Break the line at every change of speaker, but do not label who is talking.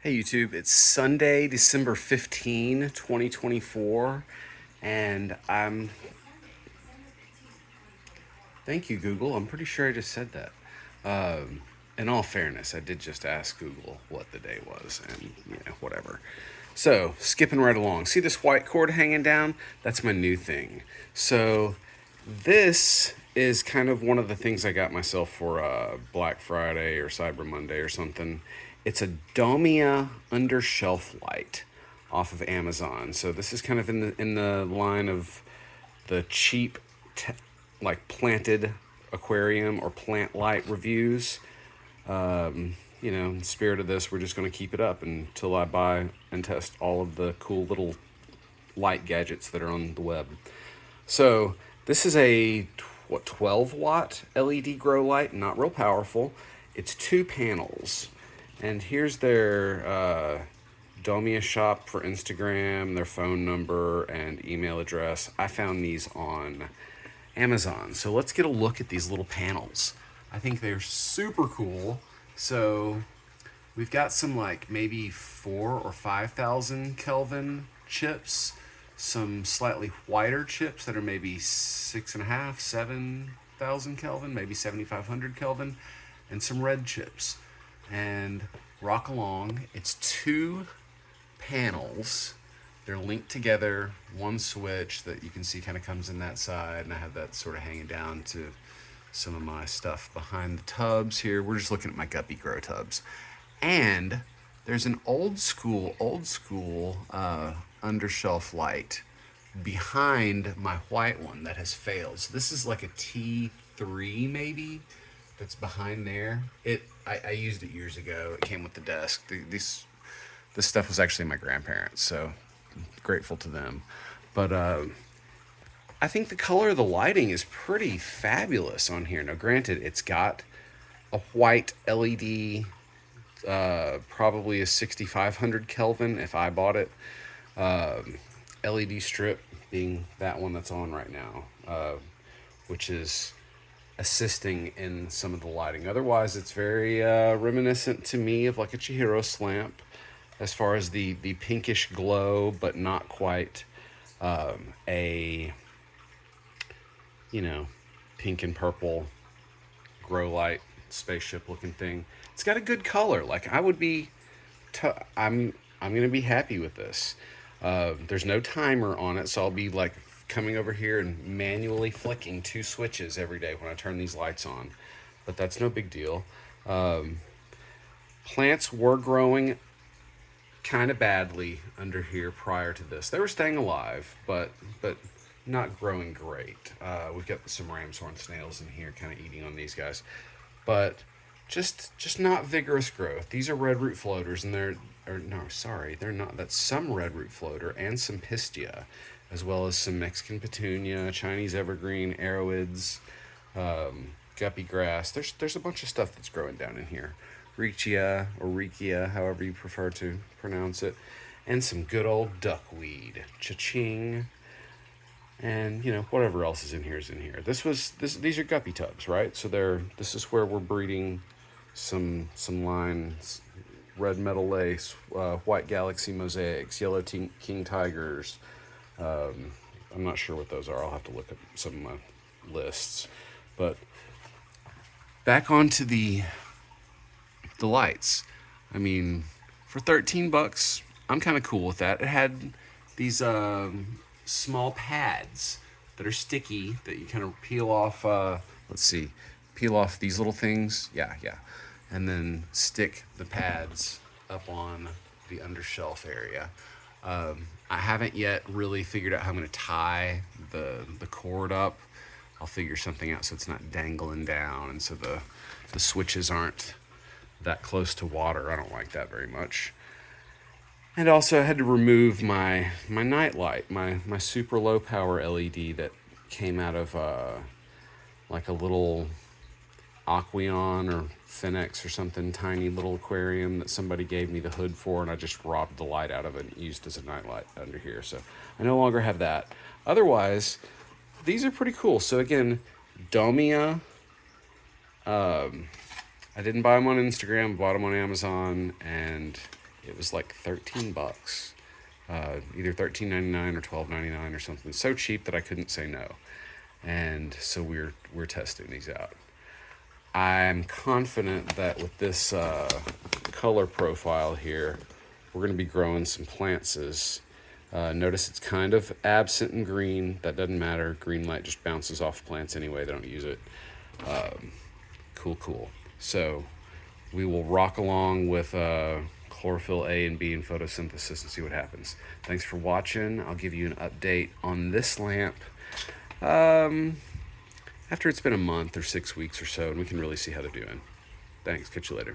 Hey YouTube, it's Sunday, December 15, 2024, and thank you Google, I'm pretty sure I just said that. In all fairness, I did just ask Google what the day was, and whatever. So, skipping right along, see this white cord hanging down? That's my new thing. So, this is kind of one of the things I got myself for Black Friday or Cyber Monday or something. It's a Dommia undershelf light off of Amazon. So this is kind of in the line of the cheap, like planted aquarium or plant light reviews. In the spirit of this, we're just going to keep it up until I buy and test all of the cool little light gadgets that are on the web. So this is a 12-watt LED grow light, not real powerful. It's 2 panels, and here's their Dommia shop for Instagram, their phone number and email address. I found these on Amazon. So let's get a look at these little panels. I think they're super cool. So we've got some like maybe 4 or 5,000 Kelvin chips, some slightly whiter chips that are maybe 6.5, 7,000 Kelvin, maybe 7,500 Kelvin, and some red chips. And rock along. It's 2 panels. They're linked together, one switch that you can see kind of comes in that side, and I have that sort of hanging down to some of my stuff behind the tubs here. We're just looking at my guppy grow tubs. And there's an old school undershelf light behind my white one that has failed. So this is like a T3 maybe that's behind there. I used it years ago. It came with the desk. This stuff was actually my grandparents, so I'm grateful to them. But I think the color of the lighting is pretty fabulous on here. Now, granted, it's got a white LED, probably a 6,500 Kelvin if I bought it. LED strip being that one that's on right now, which is assisting in some of the lighting. Otherwise, it's very reminiscent to me of like a Chihiros lamp as far as the pinkish glow, but not quite a pink and purple grow light spaceship looking thing. It's got a good color. Like I would be, I'm gonna be happy with this. There's no timer on it, so I'll be like coming over here and manually flicking 2 switches every day when I turn these lights on. But that's no big deal. Plants were growing kind of badly under here prior to this. They were staying alive, but not growing great. We've got some ram's horn snails in here kind of eating on these guys. But just not vigorous growth. These are red root floaters, and they're not. That's some red root floater and some pistia, as well as some Mexican petunia, Chinese evergreen, arrowids, guppy grass. There's a bunch of stuff that's growing down in here. Riccia or Riccia, however you prefer to pronounce it, and some good old duckweed, cha-ching, and whatever else is in here is in here. These are guppy tubs, right? So this is where we're breeding some lines, red metal lace, white galaxy mosaics, yellow king tigers. I'm not sure what those are. I'll have to look at some of my lists. But back onto the lights. I mean, for $13, I'm kind of cool with that. It had these small pads that are sticky that you kind of peel off. Peel off these little things. Yeah, and then stick the pads up on the undershelf area. I haven't yet really figured out how I'm going to tie the cord up. I'll figure something out so it's not dangling down, and so the switches aren't that close to water. I don't like that very much. And also, I had to remove my night light, my super low power LED that came out of like a little Aqueon or Phoenix or something, tiny little aquarium that somebody gave me the hood for, and I just robbed the light out of it and used as a night light under here. So I no longer have that. Otherwise, these are pretty cool. So again, Dommia. I didn't buy them on Instagram, bought them on Amazon, and It was like 13 bucks. Either $13.99 or $12.99 or something so cheap that I couldn't say no. And so we're testing these out. I'm confident that with this color profile here, we're going to be growing some plants. Notice it's kind of absent in green. That doesn't matter. Green light just bounces off plants anyway. They don't use it. Cool. So we will rock along with chlorophyll A and B and photosynthesis and see what happens. Thanks for watching. I'll give you an update on this lamp after it's been a month or 6 weeks or so, and we can really see how they're doing. Thanks. Catch you later.